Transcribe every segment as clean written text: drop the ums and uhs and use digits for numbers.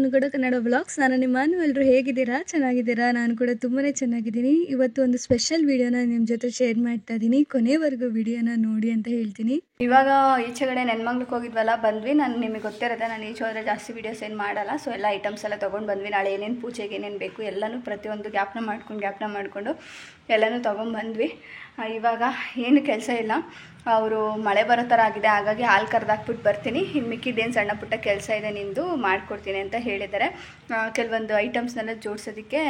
ಅನುಗಡ Kannada vlogs. ನಾನು ನಿಮ್ಮ ಎಲ್ಲರೂ ಹೇಗಿದ್ದೀರಾ? ಚೆನ್ನಾಗಿದ್ದೀರಾ? ನಾನು ಕೂಡ ತುಂಬಾ ಚೆನ್ನಾಗಿದ್ದೀನಿ. ಇವತ್ತು ಒಂದು ಸ್ಪೆಷಲ್ ವಿಡಿಯೋನ ನಿಮ್ಮ ಜೊತೆ ಶೇರ್ ಮಾಡ್ತಾ ಇದ್ದೀನಿ. ಕೊನೆವರೆಗೂ ವಿಡಿಯೋನ ನೋಡಿ ಅಂತ ಹೇಳ್ತೀನಿ. ಇವಾಗ ಈಚೆಗಡೆ ನೆನ್ಮಂಗ್ಲಕ್ಕೆ ಹೋಗಿದ್ವಲ್ಲ, ಬಂದ್ವಿ. ನಾನು ನಿಮಗೆ ಗೊತ್ತಿರುತ್ತೆ, ನಾನು ಈಚೆ ಹೋದರೆ ಜಾಸ್ತಿ ವೀಡಿಯೋಸ್ ಏನು ಮಾಡಲ್ಲ. ಸೊ ಎಲ್ಲ ಐಟಮ್ಸ್ ಎಲ್ಲ ತೊಗೊಂಡು ಬಂದ್ವಿ. ನಾಳೆ ಏನೇನು ಪೂಜೆಗೆ ಏನೇನು ಬೇಕು ಎಲ್ಲನೂ ಪ್ರತಿಯೊಂದು ಜ್ಞಾಪನ ಮಾಡಿಕೊಂಡು ಎಲ್ಲನೂ ತೊಗೊಂಡ್ಬಂದ್ವಿ. ಇವಾಗ ಏನು ಕೆಲಸ ಇಲ್ಲ, ಅವರು ಮಳೆ ಬರೋ ಥರ ಆಗಿದೆ, ಹಾಗಾಗಿ ಹಾಲು ಕರೆದಾಕ್ಬಿಟ್ಟು ಬರ್ತೀನಿ, ಇನ್ನು ಮಿಕ್ಕಿದ್ದೇನು ಸಣ್ಣ ಪುಟ್ಟ ಕೆಲಸ ಇದೆ ನಿಂದು ಮಾಡಿಕೊಡ್ತೀನಿ ಅಂತ ಹೇಳಿದ್ದಾರೆ. ಕೆಲವೊಂದು ಐಟಮ್ಸ್ನೆಲ್ಲ ಜೋಡಿಸೋದಕ್ಕೆ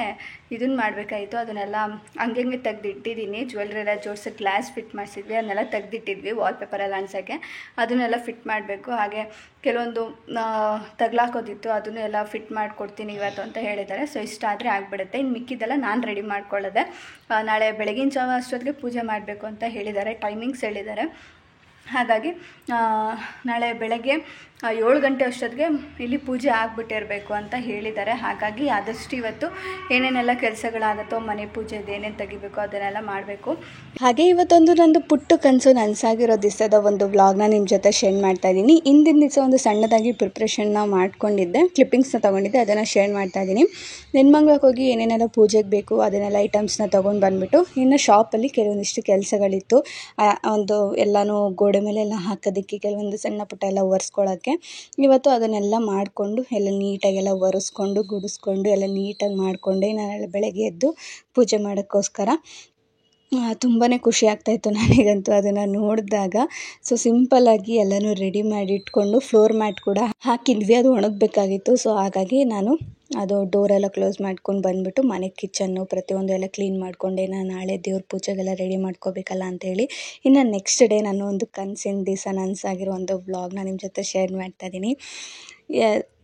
ಇದನ್ನು ಮಾಡಬೇಕಾಯಿತು. ಅದನ್ನೆಲ್ಲ ಹಂಗೆ ತೆಗೆದಿಟ್ಟಿದ್ದೀನಿ. ಜ್ಯುವೆಲ್ರಿ ಎಲ್ಲ ಜೋಡಿಸಿ ಗ್ಲಾಸ್ ಫಿಟ್ ಮಾಡಿಸಿದ್ವಿ, ಅದನ್ನೆಲ್ಲ ತೆಗೆದಿಟ್ಟಿದ್ವಿ ವಾಲ್ಪೇಪರೆಲ್ಲ ಅನ್ಸೋಕ್ಕೆ. ಅದನ್ನೆಲ್ಲ ಫಿಟ್ ಮಾಡಬೇಕು. ಹಾಗೆ ಕೆಲವೊಂದು ತಗ್ಲಾಕೋದಿತ್ತು, ಅದನ್ನು ಎಲ್ಲ ಫಿಟ್ ಮಾಡಿಕೊಡ್ತೀನಿ ಇವತ್ತು ಅಂತ ಹೇಳಿದ್ದಾರೆ. ಸೊ ಇಷ್ಟ ಆದರೆ ಆಗಿಬಿಡುತ್ತೆ. ಇನ್ನು ಮಿಕ್ಕಿದ್ದೆಲ್ಲ ನಾನು ರೆಡಿ ಮಾಡ್ಕೊಳ್ಳೋದೆ. ನಾಳೆ ಬೆಳಗಿನ ಜಾವ ಅಷ್ಟೊತ್ತಿಗೆ ಪೂಜೆ ಮಾಡಬೇಕು ಅಂತ ಹೇಳಿದ್ದಾರೆ, ಟೈಮಿಂಗ್ಸ್ ಹೇಳಿದ್ದಾರೆ. ಹಾಗಾಗಿ ನಾಳೆ ಬೆಳಗ್ಗೆ 7 ಗಂಟೆ ಅಷ್ಟೊತ್ತಿಗೆ ಇಲ್ಲಿ ಪೂಜೆ ಆಗಿಬಿಟ್ಟಿರಬೇಕು ಅಂತ ಹೇಳಿದ್ದಾರೆ. ಹಾಗಾಗಿ ಆದಷ್ಟು ಇವತ್ತು ಏನೇನೆಲ್ಲ ಕೆಲಸಗಳಾಗುತ್ತೋ, ಮನೆ ಪೂಜೆದು ಏನೇನು ತೆಗಿಬೇಕು ಅದನ್ನೆಲ್ಲ ಮಾಡಬೇಕು. ಹಾಗೆ ಇವತ್ತೊಂದು ನಂದು ಪುಟ್ಟು ಕನಸು ನನಸಾಗಿರೋ ದಿವಸದ ಒಂದು ವ್ಲಾಗ್ನ ನಿಮ್ಮ ಜೊತೆ ಶೇರ್ ಮಾಡ್ತಾ ಇದ್ದೀನಿ. ಇಂದಿನ ದಿವಸ ಒಂದು ಸಣ್ಣದಾಗಿ ಪ್ರಿಪ್ರೇಷನ್ನ ಮಾಡ್ಕೊಂಡಿದ್ದೆ, ಕ್ಲಿಪ್ಪಿಂಗ್ಸ್ನ ತೊಗೊಂಡಿದ್ದೆ, ಅದನ್ನು ಶೇರ್ ಮಾಡ್ತಾ ಇದ್ದೀನಿ. ನೆನ್ಮಂಗ್ಲಕ್ಕೆ ಹೋಗಿ ಏನೇನೆಲ್ಲ ಪೂಜೆಗೆ ಬೇಕು ಅದನ್ನೆಲ್ಲ ಐಟಮ್ಸ್ನ ತೊಗೊಂಡು ಬಂದುಬಿಟ್ಟು ಇನ್ನು ಶಾಪಲ್ಲಿ ಕೆಲವೊಂದಿಷ್ಟು ಕೆಲಸಗಳಿತ್ತು. ಒಂದು ಎಲ್ಲನೂ ಗೋಡೆ ಮೇಲೆಲ್ಲ ಹಾಕೋದಕ್ಕೆ, ಕೆಲವೊಂದು ಸಣ್ಣ ಪುಟ್ಟ ಎಲ್ಲ ಒರೆಸ್ಕೊಳ್ಳೋಕ್ಕೆ. ಇವತ್ತು ಅದನ್ನೆಲ್ಲ ಮಾಡಿಕೊಂಡು ಎಲ್ಲ ನೀಟಾಗೆಲ್ಲ ಒರೆಸ್ಕೊಂಡು ಗುಡಿಸ್ಕೊಂಡು ಎಲ್ಲ ನೀಟಾಗಿ ಮಾಡಿಕೊಂಡೆ ನಾಳೆ ಬೆಳಗ್ಗೆ ಎದ್ದು ಪೂಜೆ ಮಾಡೋಕ್ಕೋಸ್ಕರ. ತುಂಬಾ ಖುಷಿ ಆಗ್ತಾಯಿತ್ತು ನನಗಂತೂ ಅದನ್ನು ನೋಡಿದಾಗ. ಸೊ ಸಿಂಪಲ್ಲಾಗಿ ಎಲ್ಲನೂ ರೆಡಿ ಮಾಡಿ ಇಟ್ಕೊಂಡು ಫ್ಲೋರ್ ಮ್ಯಾಟ್ ಕೂಡ ಹಾಕಿದ್ವಿ, ಅದು ಒಣಗಬೇಕಾಗಿತ್ತು. ಸೊ ಹಾಗಾಗಿ ನಾನು ಅದು ಡೋರೆಲ್ಲ ಕ್ಲೋಸ್ ಮಾಡ್ಕೊಂಡು ಬಂದುಬಿಟ್ಟು ಮನೆ ಕಿಚನ್ನು ಪ್ರತಿಯೊಂದು ಎಲ್ಲ ಕ್ಲೀನ್ ಮಾಡಿಕೊಂಡೆ. ನಾನು ನಾಳೆ ದೇವ್ರ ಪೂಜೆಗೆಲ್ಲ ರೆಡಿ ಮಾಡ್ಕೋಬೇಕಲ್ಲ ಅಂಥೇಳಿ. ಇನ್ನು ನೆಕ್ಸ್ಟ್ ಡೇ ನಾನು ಒಂದು ಕನಸಿನ ದಿವಸ ನನಸಾಗಿರೋ ಒಂದು ವ್ಲಾಗ್ನ ನಿಮ್ಮ ಜೊತೆ ಶೇರ್ ಮಾಡ್ತಾಯಿದ್ದೀನಿ.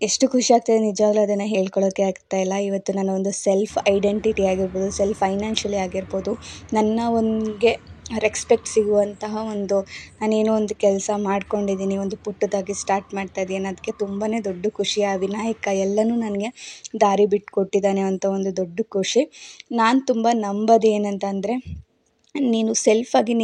ಎಷ್ಟು ಖುಷಿ ಆಗ್ತಾಯಿದೆ ನಿಜವಾಗ್ಲೂ, ಅದನ್ನು ಹೇಳ್ಕೊಳ್ಳೋಕ್ಕೆ ಆಗ್ತಾಯಿಲ್ಲ. ಇವತ್ತು ನನ್ನ ಒಂದು ಸೆಲ್ಫ್ ಐಡೆಂಟಿಟಿ ಆಗಿರ್ಬೋದು, ಸೆಲ್ಫ್ ಫೈನಾನ್ಷಿಯಲಿ ಆಗಿರ್ಬೋದು, ನನ್ನ ಒಂದಿಗೆ ರೆಸ್ಪೆಕ್ಟ್ ಸಿಗುವಂತಹ ಒಂದು ನಾನೇನೋ ಒಂದು ಕೆಲಸ ಮಾಡ್ಕೊಂಡಿದ್ದೀನಿ, ಒಂದು ಪುಟ್ಟದಾಗಿ ಸ್ಟಾರ್ಟ್ ಮಾಡ್ತಾಯಿದ್ದೀನಿ. ಅದಕ್ಕೆ ತುಂಬಾ ದೊಡ್ಡ ಖುಷಿ. ಆ ವಿನಾಯಕ ಎಲ್ಲನೂ ನನಗೆ ದಾರಿ ಬಿಟ್ಟು ಕೊಟ್ಟಿದ್ದಾನೆ ಅಂತ ಒಂದು ದೊಡ್ಡ ಖುಷಿ. ನಾನು ತುಂಬ ನಂಬೋದು ಏನಂತಂದರೆ, ನೀನು ಸೆಲ್ಫಾಗಿ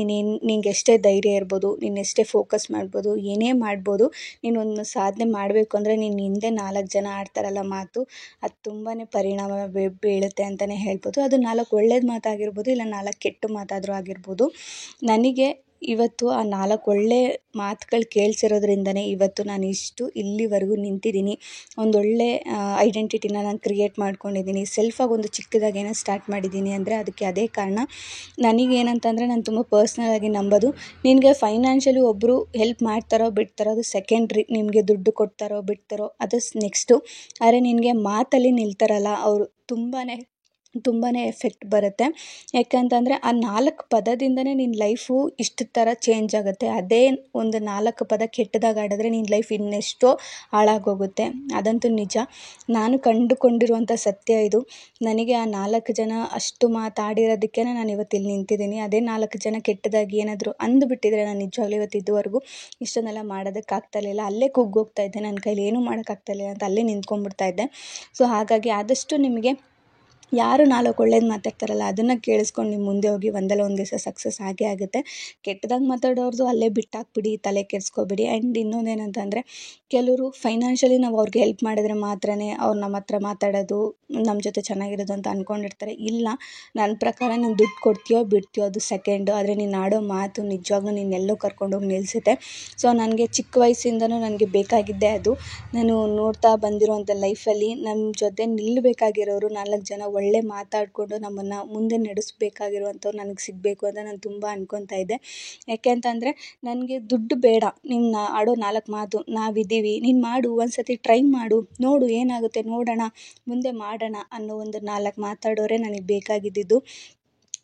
ನಿಂಗೆ ಎಷ್ಟೇ ಧೈರ್ಯ ಇರ್ಬೋದು, ನೀನು ಎಷ್ಟೇ ಫೋಕಸ್ ಮಾಡ್ಬೋದು, ಏನೇ ಮಾಡ್ಬೋದು, ನೀನೊಂದು ಸಾಧನೆ ಮಾಡಬೇಕು ಅಂದರೆ ನಿನ್ನ ಹಿಂದೆ 4 ಜನ ಆಡ್ತಾರಲ್ಲ ಮಾತು, ಅದು ತುಂಬಾ ಪರಿಣಾಮ ಬೀಳುತ್ತೆ ಅಂತಲೇ ಹೇಳ್ಬೋದು. ಅದು 4 ಒಳ್ಳೇದು ಮಾತಾಗಿರ್ಬೋದು, ಇಲ್ಲ 4 ಕೆಟ್ಟ ಮಾತಾದರೂ ಆಗಿರ್ಬೋದು. ನನಗೆ ಇವತ್ತು ಆ 4 ಒಳ್ಳೆ ಮಾತುಗಳು ಕೇಳಿಸಿರೋದ್ರಿಂದನೇ ಇವತ್ತು ನಾನು ಇಲ್ಲಿವರೆಗೂ ನಿಂತಿದ್ದೀನಿ. ಒಂದೊಳ್ಳೆ ಐಡೆಂಟಿಟಿನ ನಾನು ಕ್ರಿಯೇಟ್ ಮಾಡ್ಕೊಂಡಿದ್ದೀನಿ. ಸೆಲ್ಫಾಗಿ ಒಂದು ಚಿಕ್ಕದಾಗಿ ಏನೋ ಸ್ಟಾರ್ಟ್ ಮಾಡಿದ್ದೀನಿ ಅಂದರೆ ಅದಕ್ಕೆ ಅದೇ ಕಾರಣ. ನನಗೇನಂತಂದರೆ, ನಾನು ತುಂಬ ಪರ್ಸ್ನಲಾಗಿ ನಂಬೋದು, ನಿನಗೆ ಫೈನಾನ್ಷಿಯಲಿ ಒಬ್ಬರು ಹೆಲ್ಪ್ ಮಾಡ್ತಾರೋ ಬಿಡ್ತಾರೋ ಅದು ಸೆಕೆಂಡ್ರಿ, ನಿಮಗೆ ದುಡ್ಡು ಕೊಡ್ತಾರೋ ಬಿಡ್ತಾರೋ ಅದು ನೆಕ್ಸ್ಟು. ಆದರೆ ನಿನಗೆ ಮಾತಲ್ಲಿ ನಿಲ್ತಾರಲ್ಲ ಅವರು ತುಂಬಾ ಎಫೆಕ್ಟ್ ಬರುತ್ತೆ. ಯಾಕಂತಂದರೆ ಆ 4 ಪದದಿಂದನೇ ನಿನ್ನ ಲೈಫು ಇಷ್ಟು ಥರ ಚೇಂಜ್ ಆಗುತ್ತೆ. ಅದೇ ಒಂದು 4 ಪದ ಕೆಟ್ಟದಾಗಿ ಆಡಿದ್ರೆ ನಿನ್ನ ಲೈಫ್ ಇನ್ನೆಷ್ಟೋ ಹಾಳಾಗೋಗುತ್ತೆ. ಅದಂತೂ ನಿಜ, ನಾನು ಕಂಡುಕೊಂಡಿರುವಂಥ ಸತ್ಯ ಇದು. ನನಗೆ ಆ 4 ಜನ ಅಷ್ಟು ಮಾತಾಡಿರೋದಕ್ಕೇ ನಾನು ಇವತ್ತು ಇಲ್ಲಿ ನಿಂತಿದ್ದೀನಿ. ಅದೇ 4 ಜನ ಕೆಟ್ಟದಾಗಿ ಏನಾದರೂ ಅಂದುಬಿಟ್ಟಿದ್ರೆ ನಾನು ನಿಜವಾಗ್ಲೂ ಇವತ್ತು ಇದುವರೆಗೂ ಇಷ್ಟನ್ನೆಲ್ಲ ಮಾಡೋದಕ್ಕಾಗ್ತಾಯಿರಲಿಲ್ಲ. ಅಲ್ಲೇ ಕುಗ್ಗೋಗ್ತಾ ಇದ್ದೆ, ನನ್ನ ಕೈಲಿ ಏನೂ ಮಾಡೋಕ್ಕಾಗ್ತಾಯಿಲ್ಲ ಅಂತ ಅಲ್ಲೇ ನಿಂತ್ಕೊಂಡ್ಬಿಡ್ತಾ ಇದ್ದೆ. ಸೊ ಹಾಗಾಗಿ ಆದಷ್ಟು ನಿಮಗೆ ಯಾರು 4 ಒಳ್ಳೇದು ಮಾತಾಡ್ತಾರಲ್ಲ ಅದನ್ನು ಕೇಳಿಸ್ಕೊಂಡು ನಿಮ್ಮ ಮುಂದೆ ಹೋಗಿ ಒಂದಲ್ಲ ಒಂದು ದಿವಸ ಸಕ್ಸಸ್ ಆಗೇ ಆಗುತ್ತೆ. ಕೆಟ್ಟದಾಗಿ ಮಾತಾಡೋರ್ದು ಅಲ್ಲೇ ಬಿಟ್ಟಾಕ್ಬಿಡಿ, ತಲೆ ಕೆಡಿಸ್ಕೋಬೇಡಿ. ಆ್ಯಂಡ್ ಇನ್ನೊಂದೇನಂತಂದರೆ, ಕೆಲವರು ಫೈನಾನ್ಷಿಯಲಿ ನಾವು ಅವ್ರಿಗೆ ಹೆಲ್ಪ್ ಮಾಡಿದ್ರೆ ಮಾತ್ರನೇ ಅವ್ರು ನಮ್ಮ ಹತ್ರ ಮಾತಾಡೋದು, ನಮ್ಮ ಜೊತೆ ಚೆನ್ನಾಗಿರೋದು ಅಂತ ಅಂದ್ಕೊಂಡಿರ್ತಾರೆ. ಇಲ್ಲ, ನನ್ನ ಪ್ರಕಾರ ನೀನು ದುಡ್ಡು ಕೊಡ್ತೀಯೋ ಬಿಡ್ತೀಯೋ ಅದು ಸೆಕೆಂಡು, ಆದರೆ ನೀನು ಆಡೋ ಮಾತು ನಿಜವಾಗ್ಲೂ ನೀನೆಲ್ಲೋ ಕರ್ಕೊಂಡೋಗಿ ನಿಲ್ಲಿಸುತ್ತೆ. ಸೊ ನನಗೆ ಚಿಕ್ಕ ವಯಸ್ಸಿಂದನೂ ನನಗೆ ಬೇಕಾಗಿದ್ದೇ ಅದು. ನಾನು ನೋಡ್ತಾ ಬಂದಿರೋಂಥ ಲೈಫಲ್ಲಿ ನಮ್ಮ ಜೊತೆ ನಿಲ್ಲಬೇಕಾಗಿರೋರು 4 ಜನ ಒಳ್ಳೆ ಮಾತಾಡಿಕೊಂಡು ನಮ್ಮನ್ನು ಮುಂದೆ ನಡೆಸಬೇಕಾಗಿರುವಂಥವ್ರು ನನಗೆ ಸಿಗಬೇಕು ಅಂತ ನಾನು ತುಂಬ ಅನ್ಕೊತಾ ಇದ್ದೆ. ಯಾಕೆ ಅಂತಂದರೆ, ನನಗೆ ದುಡ್ಡು ಬೇಡ, ನೀನು ಆಡೋ 4 ಮಾತು, ನಾವಿದ್ದೀವಿ, ನೀನು ಮಾಡು, ಒಂದು ಸತಿ ಟ್ರೈ ಮಾಡು, ನೋಡು ಏನಾಗುತ್ತೆ, ನೋಡೋಣ, ಮುಂದೆ ಮಾಡೋಣ ಅನ್ನೋ ಒಂದು 4 ಮಾತಾಡೋರೇ ನನಗೆ ಬೇಕಾಗಿದ್ದಿದ್ದು.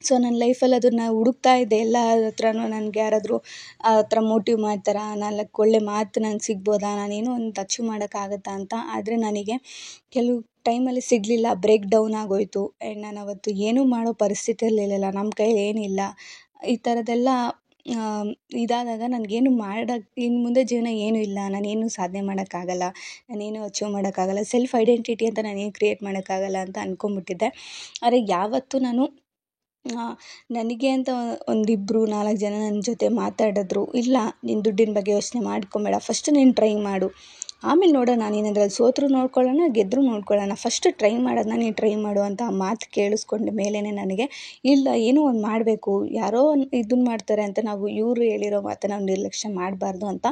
ಸೊ ನನ್ನ ಲೈಫಲ್ಲಿ ಅದನ್ನು ಹುಡುಕ್ತಾ ಇದ್ದೆ. ಎಲ್ಲ ಹತ್ರನೂ ನನಗೆ ಯಾರಾದರೂ ಆ ಥರ ಮೋಟಿವ್ ಮಾಡ್ತಾರಾ, 4 ಒಳ್ಳೆ ಮಾತು ನನಗೆ ಸಿಗ್ಬೋದಾ, ನಾನೇನೋ ಒಂದು ಅಚೀವ್ ಮಾಡೋಕ್ಕಾಗತ್ತಾ ಅಂತ. ಆದರೆ ನನಗೆ ಕೆಲವು ಟೈಮಲ್ಲಿ ಸಿಗಲಿಲ್ಲ, ಬ್ರೇಕ್ ಡೌನ್ ಆಗೋಯಿತು. ಆ್ಯಂಡ್ ನಾನು ಅವತ್ತು ಏನೂ ಮಾಡೋ ಪರಿಸ್ಥಿತಿಯಲ್ಲಿರಲಿಲ್ಲ, ನಮ್ಮ ಕೈಲಿ ಏನಿಲ್ಲ. ಈ ಥರದ್ದೆಲ್ಲ ಇದಾದಾಗ ನನಗೇನು ಮಾಡೋಕ್ಕೆ ಇನ್ನು ಮುಂದೆ ಜೀವನ ಏನೂ ಇಲ್ಲ, ನಾನೇನು ಸಾಧನೆ ಮಾಡೋಕ್ಕಾಗಲ್ಲ, ನಾನೇನು ಅಚೀವ್ ಮಾಡೋಕ್ಕಾಗಲ್ಲ, ಸೆಲ್ಫ್ ಐಡೆಂಟಿಟಿ ಅಂತ ನಾನೇನು ಕ್ರಿಯೇಟ್ ಮಾಡೋಕ್ಕಾಗಲ್ಲ ಅಂತ ಅಂದ್ಕೊಂಬಿಟ್ಟಿದ್ದೆ. ಆದರೆ ಯಾವತ್ತೂ ನಾನು ನನಗೆ ಅಂತ 1-2-4 ಜನ ನನ್ನ ಜೊತೆ ಮಾತಾಡಿದ್ರು, ಇಲ್ಲ ನೀನು ದುಡ್ಡಿನ ಬಗ್ಗೆ ಯೋಚನೆ ಮಾಡ್ಕೊಬೇಡ, ಫಸ್ಟ್ ನೀನು ಟ್ರೈ ಮಾಡು, ಆಮೇಲೆ ನೋಡೋಣ, ನೀನು ಅದ್ರಲ್ಲಿ ಸೋತ್ರು ನೋಡ್ಕೊಳ್ಳೋಣ, ಗೆದ್ದರೂ ನೋಡ್ಕೊಳ್ಳೋಣ, ಫಸ್ಟ್ ಟ್ರೈ ಮಾಡೋದನ್ನ ನೀನು ಟ್ರೈ ಮಾಡು ಅಂತ ಆ ಮಾತು ಕೇಳಿಸ್ಕೊಂಡ ಮೇಲೇ ನನಗೆ ಇಲ್ಲ ಏನೋ ಒಂದು ಮಾಡಬೇಕು, ಯಾರೋ ಇದನ್ನು ಮಾಡ್ತಾರೆ ಅಂತ ನಾವು ಇವರು ಹೇಳಿರೋ ಮಾತನ್ನು ನಾವು ನಿರ್ಲಕ್ಷ್ಯ ಮಾಡಬಾರ್ದು ಅಂತ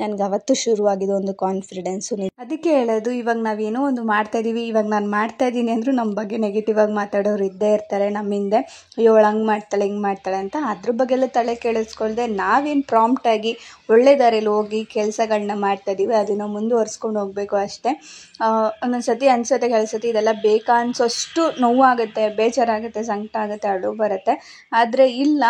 ನನಗೆ ಅವತ್ತು ಶುರುವಾಗಿದ್ದು ಒಂದು ಕಾನ್ಫಿಡೆನ್ಸು. ಅದಕ್ಕೆ ಹೇಳೋದು, ಇವಾಗ ನಾವೇನೋ ಒಂದು ಮಾಡ್ತಾಯಿದ್ದೀವಿ, ಇವಾಗ ನಾನು ಮಾಡ್ತಾಯಿದ್ದೀನಿ ಅಂದರೂ ನಮ್ಮ ಬಗ್ಗೆ ನೆಗೆಟಿವ್ ಆಗಿ ಮಾತಾಡೋರು ಇದ್ದೇ ಇರ್ತಾರೆ ನಮ್ಮ ಹಿಂದೆ. ಅಯ್ಯೋ ಅವಳು ಹಂಗೆ ಮಾಡ್ತಾಳೆ ಹಿಂಗೆ ಮಾಡ್ತಾಳೆ ಅಂತ. ಅದ್ರ ಬಗ್ಗೆ ಎಲ್ಲ ತಲೆ ಕೆಡಿಸ್ಕೊಳ್ದೆ ನಾವೇನು ಪ್ರಾಂಪ್ಟಾಗಿ ಒಳ್ಳೆ ದಾರಿಯಲ್ಲಿ ಹೋಗಿ ಕೆಲಸಗಳನ್ನ ಮಾಡ್ತಾಯಿದ್ದೀವಿ ಅದನ್ನು ಮುಂದುವರ್ಸ್ಕೊಂಡು ಹೋಗಬೇಕು ಅಷ್ಟೇ. ಒಂದೊಂದು ಸತಿ ಅನ್ಸುತ್ತೆ, ಕೆಲವು ಸತಿ ಇದೆಲ್ಲ ಬೇಕಾ ಅನಿಸೋಷ್ಟು ನೋವಾಗುತ್ತೆ, ಬೇಜಾರಾಗುತ್ತೆ, ಸಂಕಟ ಆಗುತ್ತೆ, ಅಳು ಬರುತ್ತೆ. ಆದರೆ ಇಲ್ಲ,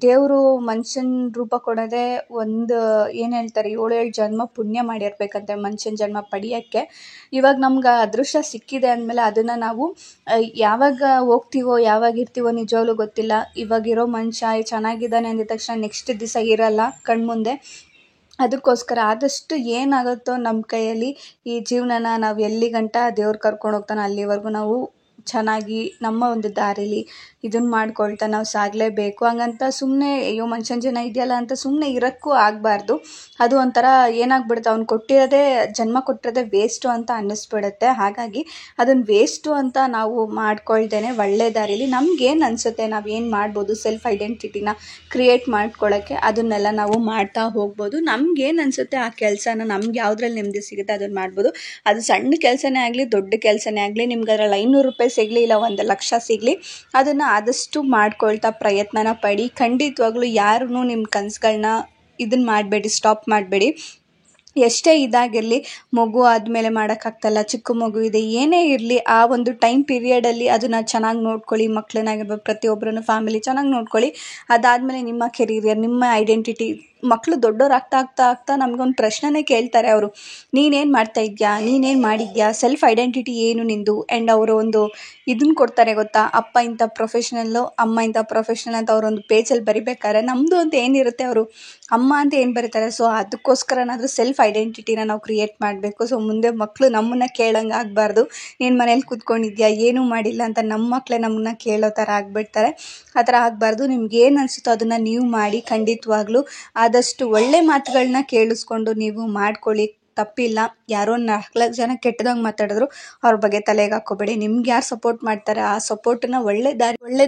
ದೇವರು ಮನುಷ್ಯನ ರೂಪ ಕೊಡೋದೇ ಒಂದು ಏನು ಹೇಳ್ತಾರೆ 7 ಜನ್ಮ ಪುಣ್ಯ ಮಾಡಿರ್ಬೇಕಂತೆ ಮನುಷ್ಯನ ಜನ್ಮ ಪಡೆಯೋಕ್ಕೆ. ಇವಾಗ ನಮ್ಗೆ ಅದೃಷ್ಟ ಸಿಕ್ಕಿದೆ ಅಂದಮೇಲೆ ಅದನ್ನು ನಾವು ಯಾವಾಗ ಹೋಗ್ತೀವೋ ಯಾವಾಗ ಇರ್ತೀವೋ ನಿಜವಾಗ್ಲೂ ಗೊತ್ತಿಲ್ಲ. ಇವಾಗಿರೋ ಮನುಷ್ಯ ಚೆನ್ನಾಗಿದ್ದಾನೆ ಅಂದಿದ ತಕ್ಷಣ ನೆಕ್ಸ್ಟ್ ದಿವಸ ಇರಲ್ಲ ಕಣ್ಮುಂದೆ. ಅದಕ್ಕೋಸ್ಕರ ಆದಷ್ಟು ಏನಾಗುತ್ತೋ ನಮ್ಮ ಕೈಯಲ್ಲಿ ಈ ಜೀವನನ ನಾವು ಎಲ್ಲಿ ಗಂಟ ದೇವ್ರು ಕರ್ಕೊಂಡು ಹೋಗ್ತಾನೋ ಅಲ್ಲಿವರೆಗೂ ನಾವು ಚೆನ್ನಾಗಿ ನಮ್ಮ ಒಂದು ದಾರಿಲಿ ಇದನ್ನು ಮಾಡ್ಕೊಳ್ತಾ ನಾವು ಸಾಗಲೇಬೇಕು. ಹಂಗಂತ ಸುಮ್ಮನೆ ಅಯ್ಯೋ ಮನುಷ್ಯನ ಜನ ಇದೆಯಲ್ಲ ಅಂತ ಸುಮ್ಮನೆ ಇರೋಕ್ಕೂ ಆಗಬಾರ್ದು. ಅದು ಒಂಥರ ಏನಾಗ್ಬಿಡುತ್ತೆ, ಅವ್ನು ಕೊಟ್ಟಿರೋದೇ ಜನ್ಮ ಕೊಟ್ಟಿರೋದೇ ವೇಸ್ಟು ಅಂತ ಅನ್ನಿಸ್ಬಿಡುತ್ತೆ. ಹಾಗಾಗಿ ಅದನ್ನು ವೇಸ್ಟು ಅಂತ ನಾವು ಮಾಡ್ಕೊಳ್ದೇನೆ ಒಳ್ಳೆ ದಾರಿಲಿ ನಮಗೇನು ಅನಿಸುತ್ತೆ, ನಾವೇನು ಮಾಡ್ಬೋದು ಸೆಲ್ಫ್ ಐಡೆಂಟಿಟಿನ ಕ್ರಿಯೇಟ್ ಮಾಡ್ಕೊಳ್ಳೋಕ್ಕೆ ಅದನ್ನೆಲ್ಲ ನಾವು ಮಾಡ್ತಾ ಹೋಗ್ಬೋದು. ನಮಗೇನು ಅನಿಸುತ್ತೆ ಆ ಕೆಲಸನ ನಮ್ಗೆ ಯಾವುದ್ರಲ್ಲಿ ನೆಮ್ಮದಿ ಸಿಗುತ್ತೆ ಅದನ್ನು ಮಾಡ್ಬೋದು. ಅದು ಸಣ್ಣ ಕೆಲಸನೇ ಆಗಲಿ ದೊಡ್ಡ ಕೆಲಸನೇ ಆಗಲಿ, ನಿಮ್ಗೆ ಅದರಲ್ಲಿ 500 ರೂಪಾಯಿ ಸಿಗಲಿ ಇಲ್ಲ 1 ಲಕ್ಷ ಸಿಗಲಿ, ಅದನ್ನು ಆದಷ್ಟು ಮಾಡ್ಕೊಳ್ತಾ ಪ್ರಯತ್ನನ ಪಡಿ. ಖಂಡಿತವಾಗ್ಲೂ ಯಾರೂ ನಿಮ್ಮ ಕನಸುಗಳನ್ನ ಇದನ್ನು ಮಾಡಬೇಡಿ, ಸ್ಟಾಪ್ ಮಾಡಬೇಡಿ. ಎಷ್ಟೇ ಇದಾಗಿರಲಿ, ಮಗು ಆದಮೇಲೆ ಮಾಡೋಕ್ಕಾಗ್ತಲ್ಲ, ಚಿಕ್ಕ ಮಗು ಇದೆ, ಏನೇ ಇರಲಿ ಆ ಒಂದು ಟೈಮ್ ಪೀರಿಯಡಲ್ಲಿ ಅದನ್ನು ಚೆನ್ನಾಗಿ ನೋಡ್ಕೊಳ್ಳಿ. ಮಕ್ಕಳನ್ನಾಗಿರ್ಬೋದು ಪ್ರತಿಯೊಬ್ಬರನ್ನು ಫ್ಯಾಮಿಲಿ ಚೆನ್ನಾಗಿ ನೋಡ್ಕೊಳ್ಳಿ. ಅದಾದಮೇಲೆ ನಿಮ್ಮ ಕೆರಿಯರ್, ನಿಮ್ಮ ಐಡೆಂಟಿಟಿ, ಮಕ್ಕಳು ದೊಡ್ಡವ್ರು ಆಗ್ತಾ ನಮಗೊಂದು ಪ್ರಶ್ನೆನೇ ಕೇಳ್ತಾರೆ ಅವರು, ನೀನೇನು ಮಾಡ್ತಾ ಇದೆಯಾ, ನೀನೇನು ಮಾಡಿದ್ಯಾ, ಸೆಲ್ಫ್ ಐಡೆಂಟಿಟಿ ಏನು ನಿಂದು. ಆ್ಯಂಡ್ ಅವರು ಒಂದು ಇದನ್ನು ಕೊಡ್ತಾರೆ ಗೊತ್ತಾ, ಅಪ್ಪ ಇಂಥ ಪ್ರೊಫೆಷ್ನಲ್ಲು, ಅಮ್ಮ ಇಂಥ ಪ್ರೊಫೆಷ್ನಲ್ ಅಂತ ಅವರೊಂದು ಪೇಜಲ್ಲಿ ಬರಿಬೇಕಾದ್ರೆ ನಮ್ಮದು ಅಂತ ಏನಿರುತ್ತೆ ಅವರು ಅಮ್ಮ ಅಂತ ಏನು ಬರೀತಾರೆ. ಸೊ ಅದಕ್ಕೋಸ್ಕರನಾದರೂ ಸೆಲ್ಫ್ ಐಡೆಂಟಿಟಿನ ನಾವು ಕ್ರಿಯೇಟ್ ಮಾಡಬೇಕು. ಸೊ ಮುಂದೆ ಮಕ್ಕಳು ನಮ್ಮನ್ನು ಕೇಳೋಂಗೆ ಆಗಬಾರ್ದು, ನೀನು ಮನೇಲಿ ಕೂತ್ಕೊಂಡಿದ್ಯಾ ಏನೂ ಮಾಡಿಲ್ಲ ಅಂತ ನಮ್ಮ ಮಕ್ಕಳೇ ನಮ್ಮನ್ನ ಕೇಳೋ ಥರ ಆಗಿಬಿಡ್ತಾರೆ. ಆ ಥರ ಆಗಬಾರ್ದು. ನಿಮ್ಗೆ ಏನು ಅನಿಸುತ್ತೋ ಅದನ್ನು ನೀವು ಮಾಡಿ. ಖಂಡಿತವಾಗ್ಲೂ ಆದಷ್ಟು ಒಳ್ಳೆ ಮಾತುಗಳನ್ನ ಕೇಳಿಸ್ಕೊಂಡು ನೀವು ಮಾಡ್ಕೊಳ್ಳಿ, ತಪ್ಪಿಲ್ಲ. ಯಾರೋ 4 ಜನ ಕೆಟ್ಟದಾಗ ಮಾತಾಡಿದ್ರು ಅವ್ರ ಬಗ್ಗೆ ತಲೆಗೆ ಹಾಕ್ಕೋಬೇಡಿ. ನಿಮ್ಗೆ ಯಾರು ಸಪೋರ್ಟ್ ಮಾಡ್ತಾರೆ ಆ ಸಪೋರ್ಟನ್ನ ಒಳ್ಳೆ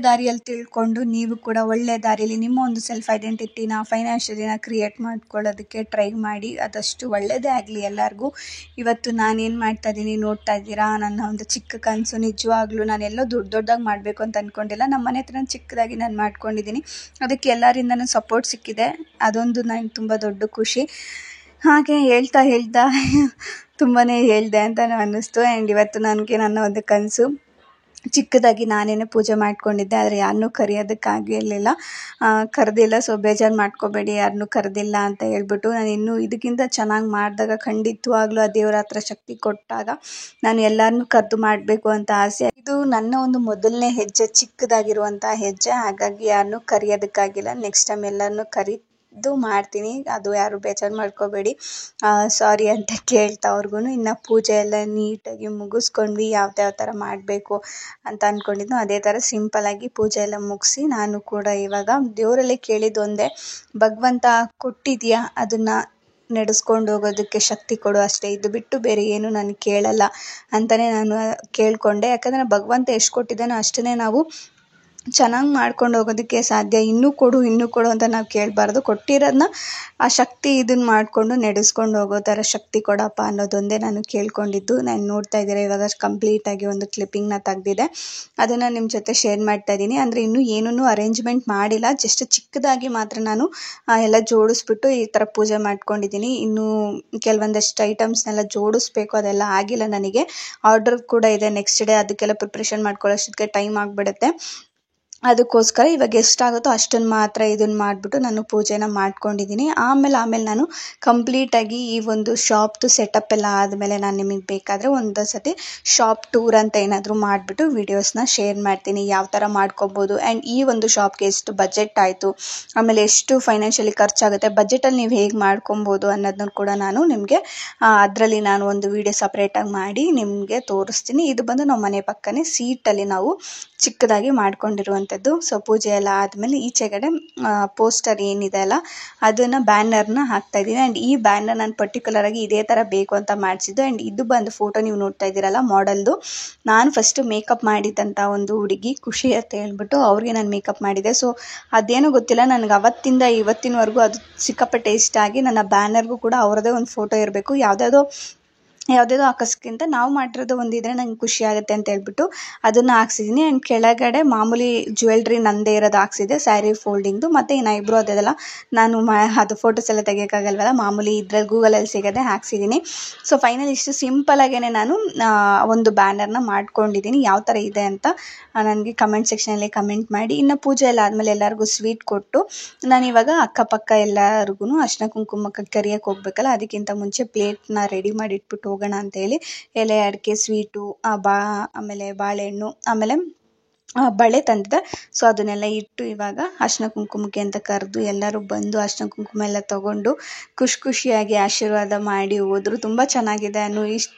ದಾರಿಯಲ್ಲಿ ತಿಳ್ಕೊಂಡು ನೀವು ಕೂಡ ಒಳ್ಳೆ ದಾರಿಯಲ್ಲಿ ನಿಮ್ಮ ಒಂದು ಸೆಲ್ಫ್ ಐಡೆಂಟಿಟಿನ ಫೈನಾನ್ಷಿಯಲಿನ ಕ್ರಿಯೇಟ್ ಮಾಡ್ಕೊಳ್ಳೋದಕ್ಕೆ ಟ್ರೈ ಮಾಡಿ. ಆದಷ್ಟು ಒಳ್ಳೆಯದೇ ಆಗಲಿ ಎಲ್ಲರಿಗೂ. ಇವತ್ತು ನಾನೇನು ಮಾಡ್ತಾ ಇದ್ದೀನಿ ನೋಡ್ತಾ ಇದ್ದೀರಾ, ನನ್ನ ಒಂದು ಚಿಕ್ಕ ಕನಸು. ನಿಜವಾಗ್ಲೂ ನಾನೆಲ್ಲೋ ದೊಡ್ಡದಾಗಿ ಮಾಡಬೇಕು ಅಂತ ಅಂದ್ಕೊಂಡಿಲ್ಲ, ನಮ್ಮ ಮನೆ ಹತ್ರ ಚಿಕ್ಕದಾಗಿ ನಾನು ಮಾಡ್ಕೊಂಡಿದ್ದೀನಿ. ಅದಕ್ಕೆ ಎಲ್ಲರಿಂದನೂ ಸಪೋರ್ಟ್ ಸಿಕ್ಕಿದೆ, ಅದೊಂದು ನನಗೆ ತುಂಬ ದೊಡ್ಡ ಖುಷಿ. ಹಾಗೆ ಹೇಳ್ತಾ ತುಂಬಾ ಹೇಳಿದೆ ಅಂತ ಅನ್ನಿಸ್ತು. ಆ್ಯಂಡ್ ಇವತ್ತು ನನಗೆ ನನ್ನ ಒಂದು ಕನಸು ಚಿಕ್ಕದಾಗಿ ನಾನೇನೇ ಪೂಜೆ ಮಾಡ್ಕೊಂಡಿದ್ದೆ, ಆದರೆ ಯಾರನ್ನೂ ಕರೆಯೋದಕ್ಕಾಗಿರಲಿಲ್ಲ, ಕರೆದಿಲ್ಲ. ಸೊ ಬೇಜಾರು ಮಾಡ್ಕೋಬೇಡಿ, ಯಾರನ್ನೂ ಕರೆದಿಲ್ಲ ಅಂತ ಹೇಳ್ಬಿಟ್ಟು. ನಾನು ಇನ್ನೂ ಇದಕ್ಕಿಂತ ಚೆನ್ನಾಗಿ ಮಾಡಿದಾಗ ಖಂಡಿತವಾಗ್ಲೂ ಆ ದೇವರ ಹತ್ರ ಶಕ್ತಿ ಕೊಟ್ಟಾಗ ನಾನು ಎಲ್ಲರನ್ನೂ ಕರೆದು ಮಾಡಬೇಕು ಅಂತ ಆಸೆ. ಇದು ನನ್ನ ಒಂದು ಮೊದಲನೇ ಹೆಜ್ಜೆ, ಚಿಕ್ಕದಾಗಿರುವಂಥ ಹೆಜ್ಜೆ. ಹಾಗಾಗಿ ಯಾರನ್ನೂ ಕರೆಯೋದಕ್ಕಾಗಿಲ್ಲ. ನೆಕ್ಸ್ಟ್ ಟೈಮ್ ಎಲ್ಲರನ್ನೂ ಕರೆದು ಮಾಡ್ತೀನಿ, ಅದು ಯಾರು ಬೇಜಾರು ಮಾಡ್ಕೋಬೇಡಿ, ಸಾರಿ ಅಂತ ಕೇಳ್ತಾ ಅವ್ರಿಗೂ. ಇನ್ನು ಪೂಜೆ ಎಲ್ಲ ನೀಟಾಗಿ ಮುಗಿಸ್ಕೊಂಡ್ವಿ. ಯಾವ ಥರ ಮಾಡಬೇಕು ಅಂತ ಅಂದ್ಕೊಂಡಿದ್ನೋ ಅದೇ ಥರ ಸಿಂಪಲ್ಲಾಗಿ ಪೂಜೆ ಎಲ್ಲ ಮುಗಿಸಿ ನಾನು ಕೂಡ ಇವಾಗ ದೇವರಲ್ಲಿ ಕೇಳಿದ್ದು ಒಂದೇ, ಭಗವಂತ ಕೊಟ್ಟಿದೆಯಾ ಅದನ್ನು ನಡೆಸ್ಕೊಂಡು ಹೋಗೋದಕ್ಕೆ ಶಕ್ತಿ ಕೊಡು ಅಷ್ಟೇ, ಇದು ಬಿಟ್ಟು ಬೇರೆ ಏನು ನಾನು ಕೇಳಲ್ಲ ಅಂತಲೇ ನಾನು ಕೇಳಿಕೊಂಡೆ. ಯಾಕಂದರೆ ಭಗವಂತ ಎಷ್ಟು ಕೊಟ್ಟಿದ್ದಾನೋ ಅಷ್ಟನ್ನೇ ನಾವು ಚೆನ್ನಾಗಿ ಮಾಡ್ಕೊಂಡು ಹೋಗೋದಕ್ಕೆ ಸಾಧ್ಯ. ಇನ್ನೂ ಕೊಡು ಅಂತ ನಾವು ಕೇಳಬಾರ್ದು. ಕೊಟ್ಟಿರೋದನ್ನ ಆ ಶಕ್ತಿ ಇದನ್ನು ಮಾಡಿಕೊಂಡು ನಡೆಸ್ಕೊಂಡು ಹೋಗೋ ಥರ ಶಕ್ತಿ ಕೊಡಪ್ಪ ಅನ್ನೋದೊಂದೇ ನಾನು ಕೇಳ್ಕೊಂಡಿದ್ದು. ನಾನು ನೋಡ್ತಾ ಇದ್ದೀರಾ ಇವಾಗ ಕಂಪ್ಲೀಟಾಗಿ ಒಂದು ಕ್ಲಿಪ್ಪಿಂಗ್ನ ತೆಗೆದಿದೆ, ಅದನ್ನು ನಿಮ್ಮ ಜೊತೆ ಶೇರ್ ಮಾಡ್ತಾ ಇದ್ದೀನಿ. ಅಂದರೆ ಇನ್ನೂ ಏನೂ ಅರೇಂಜ್ಮೆಂಟ್ ಮಾಡಿಲ್ಲ, ಜಸ್ಟ್ ಚಿಕ್ಕದಾಗಿ ಮಾತ್ರ ನಾನು ಎಲ್ಲ ಜೋಡಿಸ್ಬಿಟ್ಟು ಈ ಥರ ಪೂಜೆ ಮಾಡ್ಕೊಂಡಿದ್ದೀನಿ. ಇನ್ನೂ ಕೆಲವೊಂದಷ್ಟು ಐಟಮ್ಸ್ನೆಲ್ಲ ಜೋಡಿಸ್ಬೇಕು, ಅದೆಲ್ಲ ಆಗಿಲ್ಲ ನನಗೆ. ಆರ್ಡರ್ ಕೂಡ ಇದೆ ನೆಕ್ಸ್ಟ್ ಡೇ, ಅದಕ್ಕೆಲ್ಲ ಪ್ರಿಪ್ರೇಷನ್ ಮಾಡ್ಕೊಳ್ಳೋಷ್ಟಕ್ಕೆ ಟೈಮ್ ಆಗಿಬಿಡುತ್ತೆ. ಅದಕ್ಕೋಸ್ಕರ ಇವಾಗ ಎಷ್ಟಾಗುತ್ತೋ ಅಷ್ಟನ್ನು ಮಾತ್ರ ಇದನ್ನು ಮಾಡಿಬಿಟ್ಟು ನಾನು ಪೂಜೆನ ಮಾಡ್ಕೊಂಡಿದ್ದೀನಿ. ಆಮೇಲೆ ನಾನು ಕಂಪ್ಲೀಟಾಗಿ ಈ ಒಂದು ಶಾಪ್ದು ಸೆಟಪ್ ಎಲ್ಲ ಆದಮೇಲೆ ನಾನು ನಿಮಗೆ ಬೇಕಾದರೆ ಒಂದು ಸತಿ ಶಾಪ್ ಟೂರ್ ಅಂತ ಏನಾದರೂ ಮಾಡಿಬಿಟ್ಟು ವೀಡಿಯೋಸ್ನ ಶೇರ್ ಮಾಡ್ತೀನಿ, ಯಾವ ಥರ ಮಾಡ್ಕೊಬೋದು. ಆ್ಯಂಡ್ ಈ ಒಂದು ಶಾಪ್ಗೆ ಎಷ್ಟು ಬಜೆಟ್ ಆಯಿತು, ಆಮೇಲೆ ಎಷ್ಟು ಫೈನಾನ್ಷಿಯಲಿ ಖರ್ಚಾಗುತ್ತೆ, ಬಜೆಟಲ್ಲಿ ನೀವು ಹೇಗೆ ಮಾಡ್ಕೊಬೋದು ಅನ್ನೋದನ್ನು ಕೂಡ ನಾನು ನಿಮಗೆ ಅದರಲ್ಲಿ ನಾನು ಒಂದು ವೀಡಿಯೋ ಸಪ್ರೇಟಾಗಿ ಮಾಡಿ ನಿಮಗೆ ತೋರಿಸ್ತೀನಿ. ಇದು ಬಂದು ನಮ್ಮ ಮನೆ ಪಕ್ಕನೇ ಸೀಟಲ್ಲಿ ನಾವು ಚಿಕ್ಕದಾಗಿ ಮಾಡ್ಕೊಂಡಿರುವಂಥ ಮಾಡುವಂಥದ್ದು. ಸೊ ಪೂಜೆ ಎಲ್ಲ ಆದಮೇಲೆ ಈಚೆಗಡೆ ಪೋಸ್ಟರ್ ಏನಿದೆ ಅಲ್ಲ ಅದನ್ನು ಬ್ಯಾನರ್ನ ಹಾಕ್ತಾಯಿದ್ದೀನಿ. ಆ್ಯಂಡ್ ಈ ಬ್ಯಾನರ್ ನಾನು ಪರ್ಟಿಕ್ಯುಲರಾಗಿ ಇದೇ ಥರ ಬೇಕು ಅಂತ ಮಾಡಿಸಿದ್ದು. ಆ್ಯಂಡ್ ಇದು ಬಂದು ಫೋಟೋ ನೀವು ನೋಡ್ತಾ ಇದ್ದೀರಲ್ಲ ಮಾಡೆಲ್ದು, ನಾನು ಫಸ್ಟು ಮೇಕಪ್ ಮಾಡಿದ್ದಂಥ ಒಂದು ಹುಡುಗಿ ಖುಷಿ ಅಂತ ಹೇಳ್ಬಿಟ್ಟು ಅವ್ರಿಗೆ ನಾನು ಮೇಕಪ್ ಮಾಡಿದೆ. ಸೊ ಅದೇನೋ ಗೊತ್ತಿಲ್ಲ, ನನಗೆ ಅವತ್ತಿಂದ ಇವತ್ತಿನವರೆಗೂ ಅದು ಸಿಕ್ಕಾಪಟ್ಟೆ ಇಷ್ಟ ಆಗಿ ನನ್ನ ಬ್ಯಾನರ್ಗೂ ಕೂಡ ಅವ್ರದ್ದೇ ಒಂದು ಫೋಟೋ ಇರಬೇಕು. ಯಾವುದೇದೋ ಹಾಕಿಸ್ಕಿಂತ ನಾವು ಮಾಡಿರೋದು ಒಂದಿದ್ರೆ ನಂಗೆ ಖುಷಿ ಆಗುತ್ತೆ ಅಂತ ಹೇಳ್ಬಿಟ್ಟು ಅದನ್ನು ಹಾಕ್ಸಿದ್ದೀನಿ. ಆ್ಯಂಡ್ ಕೆಳಗಡೆ ಮಾಮೂಲಿ ಜ್ಯುವೆಲ್ರಿ ನಂದೇ ಇರೋದು ಹಾಕ್ಸಿದೆ, ಸ್ಯಾರಿ ಫೋಲ್ಡಿಂಗ್ದು. ಮತ್ತು ಇನ್ನು ಐಬ್ರೋ ಅದೆಲ್ಲ ನಾನು ಅದು ಫೋಟೋಸ್ ಎಲ್ಲ ತೆಗಿಯೋಕ್ಕಾಗಲ್ವಲ್ಲ, ಮಾಮೂಲಿ ಇದ್ರಲ್ಲಿ ಗೂಗಲಲ್ಲಿ ಸಿಗೋದೆ ಹಾಕ್ಸಿದ್ದೀನಿ. ಸೊ ಫೈನಲ್ ಇಷ್ಟು ಸಿಂಪಲಾಗೇ ನಾನು ಒಂದು ಬ್ಯಾನರ್ನ ಮಾಡ್ಕೊಂಡಿದ್ದೀನಿ. ಯಾವ ಥರ ಇದೆ ಅಂತ ನನಗೆ ಕಮೆಂಟ್ ಸೆಕ್ಷನಲ್ಲಿ ಕಮೆಂಟ್ ಮಾಡಿ. ಇನ್ನು ಪೂಜೆ ಎಲ್ಲ ಆದಮೇಲೆ ಎಲ್ಲರಿಗೂ ಸ್ವೀಟ್ ಕೊಟ್ಟು ನಾನಿವಾಗ ಅಕ್ಕಪಕ್ಕ ಎಲ್ಲರಿಗೂ ಅರ್ಶಿನ ಕುಂಕುಮಕ್ಕೆ ಕರಿಯೋಕ್ಕೆ ಹೋಗ್ಬೇಕಲ್ಲ, ಅದಕ್ಕಿಂತ ಮುಂಚೆ ಪ್ಲೇಟ್ನ ರೆಡಿ ಮಾಡಿ ಇಟ್ಬಿಟ್ಟು ಹೋಗೋಣ ಅಂತೇಳಿ ಎಲೆ ಅಡಿಕೆ ಸ್ವೀಟು ಆಮೇಲೆ ಬಾಳೆಹಣ್ಣು ಆಮೇಲೆ ಬಳೆ ತಂದಿದ್ದೆ. ಸೊ ಅದನ್ನೆಲ್ಲ ಇಟ್ಟು ಇವಾಗ ಅರ್ಶಿನ ಕುಂಕುಮಕ್ಕೆ ಅಂತ ಕರೆದು ಎಲ್ಲರೂ ಬಂದು ಅರ್ಶಿನ ಕುಂಕುಮ ಎಲ್ಲ ತೊಗೊಂಡು ಖುಷಿಯಾಗಿ ಆಶೀರ್ವಾದ ಮಾಡಿ ಹೋದರು. ತುಂಬ ಚೆನ್ನಾಗಿದೆ ಅನ್ನು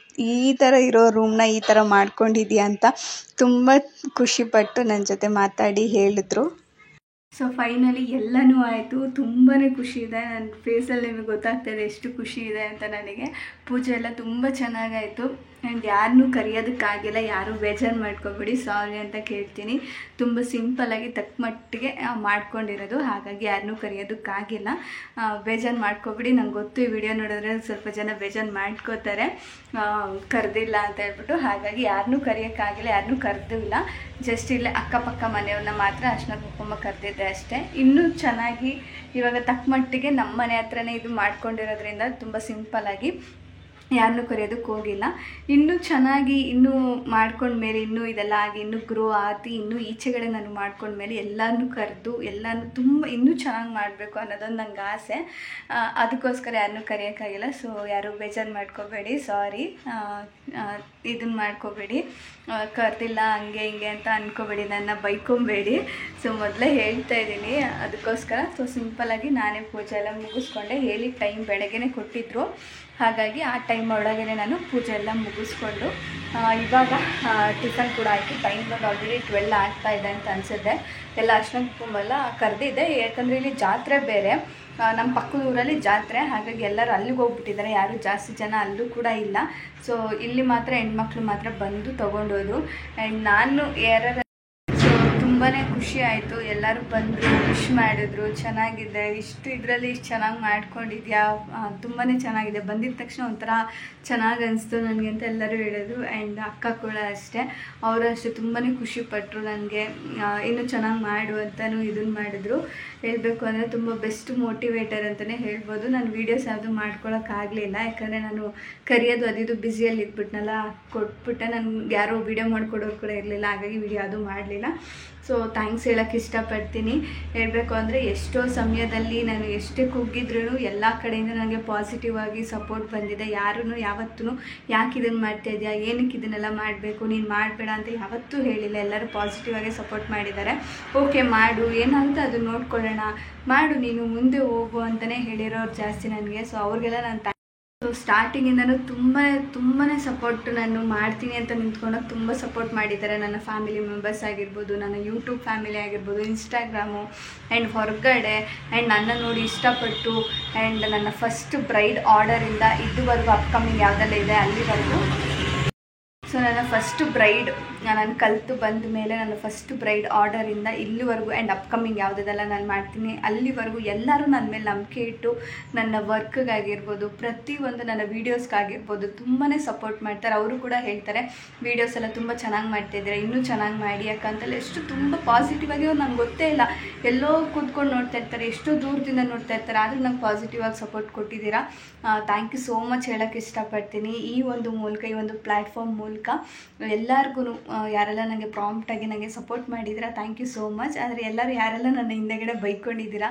ಈ ಥರ ಇರೋ ರೂಮ್ನ ಈ ಥರ ಮಾಡ್ಕೊಂಡಿದ್ಯಾ ಅಂತ ತುಂಬ ಖುಷಿಪಟ್ಟು ನನ್ನ ಜೊತೆ ಮಾತಾಡಿ ಹೇಳಿದ್ರು. ಸೊ ಫೈನಲಿ ಎಲ್ಲನೂ ಆಯಿತು. ತುಂಬಾ ಖುಷಿ ಇದೆ, ನನ್ನ ಫೇಸಲ್ಲಿ ನಿಮಗೆ ಗೊತ್ತಾಗ್ತಾಯಿದೆ ಎಷ್ಟು ಖುಷಿ ಇದೆ ಅಂತ. ನನಗೆ ಪೂಜೆ ಎಲ್ಲ ತುಂಬ ಚೆನ್ನಾಗಾಯಿತು. ಆ್ಯಂಡ್ ಯಾರನ್ನೂ ಕರೆಯೋದಕ್ಕಾಗಿಲ್ಲ, ಯಾರೂ ಬೇಜಾರು ಮಾಡ್ಕೊಬೇಡಿ, ಸಾರಿ ಅಂತ ಕೇಳ್ತೀನಿ. ತುಂಬ ಸಿಂಪಲ್ಲಾಗಿ ತಕ್ಕ ಮಟ್ಟಿಗೆ ಮಾಡ್ಕೊಂಡಿರೋದು, ಹಾಗಾಗಿ ಯಾರನ್ನೂ ಕರೆಯೋದಕ್ಕಾಗಿಲ್ಲ, ಬೇಜಾರು ಮಾಡ್ಕೊಬೇಡಿ. ನಂಗೆ ಗೊತ್ತು ಈ ವಿಡಿಯೋ ನೋಡಿದ್ರೆ ಸ್ವಲ್ಪ ಜನ ಬೇಜಾರು ಮಾಡ್ಕೋತಾರೆ ಕರೆದಿಲ್ಲ ಅಂತ ಹೇಳ್ಬಿಟ್ಟು. ಹಾಗಾಗಿ ಯಾರನ್ನೂ ಕರೆಯೋಕ್ಕಾಗಿಲ್ಲ, ಯಾರನ್ನೂ ಕರೆದೂ ಇಲ್ಲ. ಜಸ್ಟ್ ಇಲ್ಲೇ ಅಕ್ಕಪಕ್ಕ ಮನೆಯವ್ರನ್ನ ಮಾತ್ರ ಅರ್ಶಿನ ಕುಂಕುಮ ಕರೆದಿದ್ದೆ ಅಷ್ಟೇ. ಇನ್ನೂ ಚೆನ್ನಾಗಿ ಇವಾಗ ತಕ್ಕ ಮಟ್ಟಿಗೆ ನಮ್ಮ ಮನೆ ಹತ್ರನೇ ಇದು ಮಾಡ್ಕೊಂಡಿರೋದ್ರಿಂದ ತುಂಬ ಸಿಂಪಲ್ಲಾಗಿ ಯಾರನ್ನೂ ಕರೆಯೋದಕ್ಕೆ ಹೋಗಿಲ್ಲ. ಇನ್ನೂ ಚೆನ್ನಾಗಿ ಇನ್ನೂ ಮಾಡ್ಕೊಂಡ್ಮೇಲೆ ಇನ್ನೂ ಇದೆಲ್ಲ ಆಗಿ ಇನ್ನೂ ಗ್ರೋ ಆಗಿ ಇನ್ನೂ ಈಚೆಗಡೆ ನಾನು ಮಾಡ್ಕೊಂಡ್ಮೇಲೆ ಎಲ್ಲನೂ ಕರೆದು ಇನ್ನೂ ಚೆನ್ನಾಗಿ ಮಾಡಬೇಕು ಅನ್ನೋದೊಂದು ನಂಗೆ ಆಸೆ. ಅದಕ್ಕೋಸ್ಕರ ಯಾರನ್ನೂ ಕರೆಯೋಕ್ಕಾಗಿಲ್ಲ. ಸೊ ಯಾರೂ ಬೇಜಾರು ಮಾಡ್ಕೋಬೇಡಿ, ಸಾರಿ, ಇದನ್ನು ಮಾಡ್ಕೋಬೇಡಿ, ಕರೆದಿಲ್ಲ ಹಂಗೆ ಹಿಂಗೆ ಅಂತ ಅಂದ್ಕೋಬೇಡಿ, ನನ್ನ ಬೈಕೊಂಬೇಡಿ. ಸೊ ಮೊದಲೇ ಹೇಳ್ತಾ ಇದ್ದೀನಿ ಅದಕ್ಕೋಸ್ಕರ. ಸೊ ಸಿಂಪಲ್ಲಾಗಿ ನಾನೇ ಪೂಜೆ ಎಲ್ಲ ಮುಗಿಸ್ಕೊಂಡೆ. ಹೇಳಿ ಟೈಮ್ ಬೆಳಗ್ಗೆನೇ ಕೊಟ್ಟಿದ್ದರು, ಹಾಗಾಗಿ ಆ ಟೈಮ್ ಒಳಗೇ ನಾನು ಪೂಜೆ ಎಲ್ಲ ಮುಗಿಸ್ಕೊಂಡು ಇವಾಗ ಟಿಫನ್ ಕೂಡ ಆಯಿತು. ಟೈಮ್ ಬಂದು ಆಲ್ರೆಡಿ 12 ಆಗ್ತಾಯಿದೆ ಅಂತ ಅನಿಸುತ್ತೆ. ಎಲ್ಲ ಅರ್ಶಿನ ಕುಂಕುಮ ಎಲ್ಲ ಕರೆದಿದ್ದೆ, ಯಾಕಂದರೆ ಇಲ್ಲಿ ಜಾತ್ರೆ ಬೇರೆ, ನಮ್ಮ ಪಕ್ಕದ ಊರಲ್ಲಿ ಜಾತ್ರೆ, ಹಾಗಾಗಿ ಎಲ್ಲರೂ ಅಲ್ಲಿಗೆ ಹೋಗ್ಬಿಟ್ಟಿದ್ದಾರೆ, ಯಾರೂ ಜಾಸ್ತಿ ಜನ ಅಲ್ಲೂ ಕೂಡ ಇಲ್ಲ. ಸೊ ಇಲ್ಲಿ ಮಾತ್ರ ಹೆಣ್ಮಕ್ಳು ಮಾತ್ರ ಬಂದು ತೊಗೊಂಡೋದು. ಆ್ಯಂಡ್ ನಾನು ತುಂಬಾ ಖುಷಿ ಆಯಿತು. ಎಲ್ಲರೂ ಬಂದರು, ವಿಶ್ ಮಾಡಿದ್ರು, ಚೆನ್ನಾಗಿದೆ, ಇದರಲ್ಲಿ ಇಷ್ಟು ಚೆನ್ನಾಗಿ ಮಾಡ್ಕೊಂಡಿದ್ಯಾ, ತುಂಬಾ ಚೆನ್ನಾಗಿದೆ, ಬಂದಿದ್ದ ತಕ್ಷಣ ಒಂಥರ ಚೆನ್ನಾಗಿ ಅನಿಸ್ತು ನನಗೆ ಅಂತ ಎಲ್ಲರೂ ಹೇಳಿದ್ರು. ಆ್ಯಂಡ್ ಅಕ್ಕ ಕೂಡ ಅಷ್ಟೇ, ಅವರು ಅಷ್ಟೇ ತುಂಬಾ ಖುಷಿಪಟ್ಟರು ನನಗೆ, ಇನ್ನೂ ಚೆನ್ನಾಗಿ ಮಾಡು ಅಂತಲೂ ಇದನ್ನು ಮಾಡಿದ್ರು. ಹೇಳಬೇಕು ಅಂದರೆ ತುಂಬ ಬೆಸ್ಟ್ ಮೋಟಿವೇಟರ್ ಅಂತಲೇ ಹೇಳ್ಬೋದು. ನಾನು ವೀಡಿಯೋಸ್ ಯಾವುದು ಮಾಡ್ಕೊಳಕ್ಕಾಗಲಿಲ್ಲ, ಯಾಕಂದರೆ ನಾನು ಕರೆಯೋದು ಅದಿದು ಬ್ಯುಸಿಯಲ್ಲಿ ಇದ್ಬಿಟ್ನಲ್ಲ, ಕೊಟ್ಬಿಟ್ಟೆ. ನನಗೆ ಯಾರೋ ವೀಡಿಯೋ ಮಾಡಿಕೊಡೋರು ಕೂಡ ಇರಲಿಲ್ಲ, ಹಾಗಾಗಿ ವೀಡಿಯೋ ಯಾವುದೂ ಮಾಡಲಿಲ್ಲ. ಸೊ ಥ್ಯಾಂಕ್ಸ್ ಹೇಳೋಕ್ಕೆ ಇಷ್ಟಪಡ್ತೀನಿ. ಹೇಳಬೇಕು ಅಂದರೆ ಎಷ್ಟೋ ಸಮಯದಲ್ಲಿ ನಾನು ಎಷ್ಟೇ ಕುಗ್ಗಿದ್ರೂ ಎಲ್ಲ ಕಡೆಯಿಂದ ನನಗೆ ಪಾಸಿಟಿವ್ ಆಗಿ ಸಪೋರ್ಟ್ ಬಂದಿದೆ. ಯಾರೂ ಯಾವತ್ತೂ ಯಾಕೆ ಇದನ್ನು ಮಾಡ್ತಾಯಿದ್ಯಾ, ಏನಕ್ಕೆ ಇದನ್ನೆಲ್ಲ ಮಾಡಬೇಕು, ನೀನು ಮಾಡಬೇಡ ಅಂತ ಯಾವತ್ತೂ ಹೇಳಿಲ್ಲ. ಎಲ್ಲರೂ ಪಾಸಿಟಿವ್ ಆಗಿ ಸಪೋರ್ಟ್ ಮಾಡಿದ್ದಾರೆ. ಓಕೆ ಮಾಡು, ಏನಾಗುತ್ತೆ ಅದು ನೋಡ್ಕೊಳ್ಳೋಣ, ಮಾಡು ನೀನು, ಮುಂದೆ ಹೋಗು ಅಂತಲೇ ಹೇಳಿರೋರು ಜಾಸ್ತಿ ನನಗೆ. ಸೊ ಅವ್ರಿಗೆಲ್ಲ ನಾನು ಸೊ ಸ್ಟಾರ್ಟಿಂಗಿಂದನೂ ತುಂಬಾ ಸಪೋರ್ಟ್, ನಾನು ಮಾಡ್ತೀನಿ ಅಂತ ನಿಂತ್ಕೊಂಡಾಗ ತುಂಬ ಸಪೋರ್ಟ್ ಮಾಡಿದ್ದಾರೆ. ನನ್ನ ಫ್ಯಾಮಿಲಿ ಮೆಂಬರ್ಸ್ ಆಗಿರ್ಬೋದು, ನನ್ನ ಯೂಟ್ಯೂಬ್ ಫ್ಯಾಮಿಲಿ ಆಗಿರ್ಬೋದು, ಇನ್ಸ್ಟಾಗ್ರಾಮು ಆ್ಯಂಡ್ ಹೊರಗಡೆ. ಆ್ಯಂಡ್ ನನ್ನ ನೋಡಿ ಇಷ್ಟಪಟ್ಟು ಆ್ಯಂಡ್ ನನ್ನ ಫಸ್ಟ್ ಬ್ರೈಡ್ ಆರ್ಡರಿಂದ ಇದುವರೆಗೂ ಅಪ್ಕಮಿಂಗ್ ಯಾವುದೆಲ್ಲ ಇದೆ ಅಲ್ಲಿವರೆಗೂ. ಸೊ ನನ್ನ ಫಸ್ಟ್ ಬ್ರೈಡ್ ನಾನು ಕಲಿತು ಬಂದ ಮೇಲೆ ನನ್ನ ಫಸ್ಟ್ ಬ್ರೈಡ್ ಆರ್ಡರಿಂದ ಇಲ್ಲಿವರೆಗೂ ಆ್ಯಂಡ್ ಅಪ್ಕಮಿಂಗ್ ಯಾವುದೆಲ್ಲ ನಾನು ಮಾಡ್ತೀನಿ ಅಲ್ಲಿವರೆಗೂ ಎಲ್ಲರೂ ನನ್ನ ಮೇಲೆ ನಂಬಿಕೆ ಇಟ್ಟು ನನ್ನ ವರ್ಕ್ಗಾಗಿರ್ಬೋದು, ಪ್ರತಿಯೊಂದು ನನ್ನ ವೀಡಿಯೋಸ್ಗಾಗಿರ್ಬೋದು ತುಂಬಾ ಸಪೋರ್ಟ್ ಮಾಡ್ತಾರೆ. ಅವರು ಕೂಡ ಹೇಳ್ತಾರೆ ವೀಡಿಯೋಸ್ ಎಲ್ಲ ತುಂಬ ಚೆನ್ನಾಗಿ ಮಾಡ್ತಾಯಿದ್ದಾರೆ, ಇನ್ನೂ ಚೆನ್ನಾಗಿ ಮಾಡಿ ಯಾಕಂತೇಳಿ ಎಷ್ಟು ತುಂಬ ಪಾಸಿಟಿವ್ ಆಗಿ. ನಂಗೆ ಗೊತ್ತೇ ಇಲ್ಲ, ಎಲ್ಲೋ ಕೂತ್ಕೊಂಡು ನೋಡ್ತಾ ಇರ್ತಾರೆ, ಎಷ್ಟೋ ದೂರದಿಂದ ನೋಡ್ತಾ ಇರ್ತಾರೆ, ಆದರೂ ನಂಗೆ ಪಾಸಿಟಿವ್ ಆಗಿ ಸಪೋರ್ಟ್ ಕೊಟ್ಟಿದ್ದೀರಾ. ಥ್ಯಾಂಕ್ ಯು ಸೋ ಮಚ್ ಹೇಳೋಕ್ಕೆ ಇಷ್ಟಪಡ್ತೀನಿ. ಈ ಒಂದು ಮೂಲಕ, ಈ ಒಂದು ಪ್ಲ್ಯಾಟ್ಫಾರ್ಮ್ ಮೂಲಕ ಎಲ್ಲರಿಗೂ ಯಾರೆಲ್ಲ ನನಗೆ ಪ್ರಾಂಪ್ಟಾಗಿ ನನಗೆ ಸಪೋರ್ಟ್ ಮಾಡಿದ್ದೀರಾ ಥ್ಯಾಂಕ್ ಯು ಸೋ ಮಚ್. ಆದರೆ ಎಲ್ಲರೂ ಯಾರೆಲ್ಲ ನನ್ನ ಹಿಂದೆಗಡೆ ಬೈಕೊಂಡಿದ್ದೀರಾ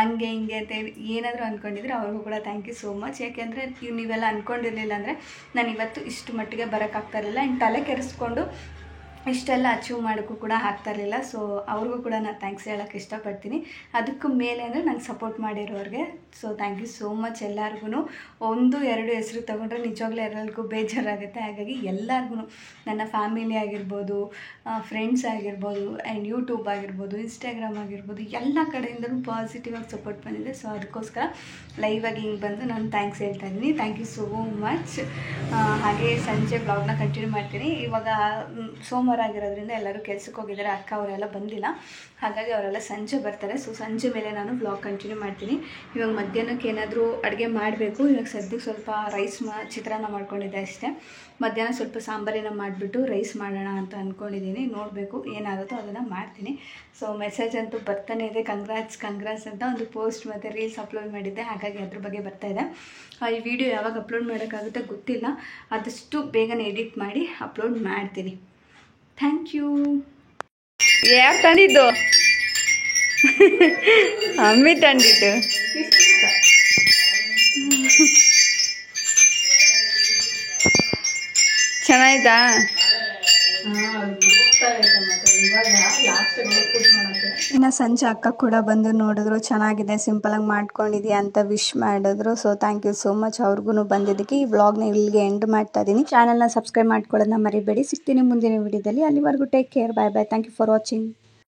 ಹಂಗೆ ಹಿಂಗೆ ಅಂತ ಏನಾದರೂ ಅಂದ್ಕೊಂಡಿದ್ರೆ ಅವ್ರಿಗೂ ಕೂಡ ಥ್ಯಾಂಕ್ ಯು ಸೋ ಮಚ್. ಯಾಕೆಂದರೆ ನೀವೆಲ್ಲ ಅಂದ್ಕೊಂಡಿರಲಿಲ್ಲ ಅಂದರೆ ನಾನು ಇವತ್ತು ಇಷ್ಟು ಮಟ್ಟಿಗೆ ಬರೋಕ್ಕಾಗ್ತಾಯಿರಲಿಲ್ಲ. ಆ್ಯಂಡ್ ತಲೆ ಕೆರೆಸ್ಕೊಂಡು ಇಷ್ಟೆಲ್ಲ ಅಚೀವ್ ಮಾಡೋಕ್ಕೂ ಕೂಡ ಆಗ್ತಾ ಇರಲಿಲ್ಲ. ಸೊ ಅವ್ರಿಗೂ ಕೂಡ ನಾನು ಥ್ಯಾಂಕ್ಸ್ ಹೇಳೋಕ್ಕೆ ಇಷ್ಟಪಡ್ತೀನಿ. ಅದಕ್ಕೂ ಮೇಲೆ ಅಂದರೆ ನಂಗೆ ಸಪೋರ್ಟ್ ಮಾಡಿರೋರಿಗೆ. So thank you so much ಎಲ್ಲರಿಗೂ. 1-2 ಹೆಸರು ತೊಗೊಂಡ್ರೆ ನಿಜವಾಗ್ಲೂ ಎಲ್ಲರಿಗೂ ಬೇಜಾರಾಗುತ್ತೆ. ಹಾಗಾಗಿ ಎಲ್ಲರಿಗೂ, ನನ್ನ ಫ್ಯಾಮಿಲಿ ಆಗಿರ್ಬೋದು, ಫ್ರೆಂಡ್ಸ್ ಆಗಿರ್ಬೋದು, ಆ್ಯಂಡ್ ಯೂಟ್ಯೂಬ್ ಆಗಿರ್ಬೋದು, ಇನ್ಸ್ಟಾಗ್ರಾಮ್ ಆಗಿರ್ಬೋದು, ಎಲ್ಲ ಕಡೆಯಿಂದಲೂ ಪಾಸಿಟಿವಾಗಿ ಸಪೋರ್ಟ್ ಬಂದಿದೆ. ಸೊ ಅದಕ್ಕೋಸ್ಕರ ಲೈವಾಗಿ ಹಿಂಗೆ ಬಂದು ನಾನು ಥ್ಯಾಂಕ್ಸ್ ಹೇಳ್ತಾ ಇದ್ದೀನಿ. Thank you so much. ಹಾಗೆ ಸಂಜೆ ಬ್ಲಾಗ್ನ ಕಂಟಿನ್ಯೂ ಮಾಡ್ತೀನಿ. ಇವಾಗ ಸೋಮವಾರ ಆಗಿರೋದ್ರಿಂದ ಎಲ್ಲರೂ ಕೆಲ್ಸಕ್ಕೆ ಹೋಗಿದ್ದಾರೆ. ಅಕ್ಕ ಅವರೆಲ್ಲ ಬಂದಿಲ್ಲ, ಹಾಗಾಗಿ ಅವರೆಲ್ಲ ಸಂಜೆ ಬರ್ತಾರೆ. ಸೊ ಸಂಜೆ ಮೇಲೆ ನಾನು ವ್ಲಾಗ್ ಕಂಟಿನ್ಯೂ ಮಾಡ್ತೀನಿ. ಇವಾಗ ಮಧ್ಯಾಹ್ನಕ್ಕೆ ಏನಾದರೂ ಅಡುಗೆ ಮಾಡಬೇಕು. ಇವಾಗ ಸದ್ಯಕ್ಕೆ ಸ್ವಲ್ಪ ರೈಸ್ ಚಿತ್ರಾನ್ನ ಮಾಡ್ಕೊಂಡಿದ್ದೆ ಅಷ್ಟೇ. ಮಧ್ಯಾಹ್ನ ಸ್ವಲ್ಪ ಸಾಂಬಾರಿನ ಮಾಡಿಬಿಟ್ಟು ರೈಸ್ ಮಾಡೋಣ ಅಂತ ಅಂದ್ಕೊಂಡಿದ್ದೀನಿ. ನೋಡಬೇಕು ಏನಾಗುತ್ತೋ ಅದನ್ನು ಮಾಡ್ತೀನಿ. ಸೊ ಮೆಸೇಜ್ ಅಂತೂ ಬರ್ತಾನೆ ಇದೆ, ಕಂಗ್ರಾಟ್ಸ್ ಅಂತ ಒಂದು ಪೋಸ್ಟ್ ಮತ್ತು ರೀಲ್ಸ್ ಅಪ್ಲೋಡ್ ಮಾಡಿದ್ದೆ, ಹಾಗಾಗಿ ಅದ್ರ ಬಗ್ಗೆ ಬರ್ತಾಯಿದೆ. ಈ ವಿಡಿಯೋ ಯಾವಾಗ ಅಪ್ಲೋಡ್ ಮಾಡೋಕ್ಕಾಗುತ್ತೆ ಗೊತ್ತಿಲ್ಲ, ಆದಷ್ಟು ಬೇಗನೆ ಎಡಿಟ್ ಮಾಡಿ ಅಪ್ಲೋಡ್ ಮಾಡ್ತೀನಿ. Thank you. ಯಾರು ತಂದಿದ್ದು? ಅಮ್ಮಿ ತಂದಿದ್ದು. ಚೆನ್ನಾಯ್ತಾ? ಇನ್ನು ಸಂಜೆ ಅಕ್ಕ ಕೂಡ ಬಂದು ನೋಡಿದ್ರು, ಚೆನ್ನಾಗಿದೆ, ಸಿಂಪಲಾಗಿ ಮಾಡ್ಕೊಂಡಿದ್ಯಾ ಅಂತ ವಿಶ್ ಮಾಡಿದ್ರು. So thank you so much ಅವ್ರಿಗೂ ಬಂದಿದ್ದಕ್ಕೆ. ಈ ವ್ಲಾಗ್ನ ಇಲ್ಲಿಗೆ ಎಂಡ್ ಮಾಡ್ತಾ ಇದ್ದೀನಿ. ಚಾನಲ್ನ ಸಬ್ಸ್ಕ್ರೈಬ್ ಮಾಡ್ಕೊಳ್ಳೋದನ್ನ ಮರಿಬೇಡಿ. ಸಿಗ್ತೀನಿ ಮುಂದಿನ ವಿಡಿಯೋದಲ್ಲಿ. ಅಲ್ಲಿವರೆಗೂ take care, bye bye. Thank you for watching.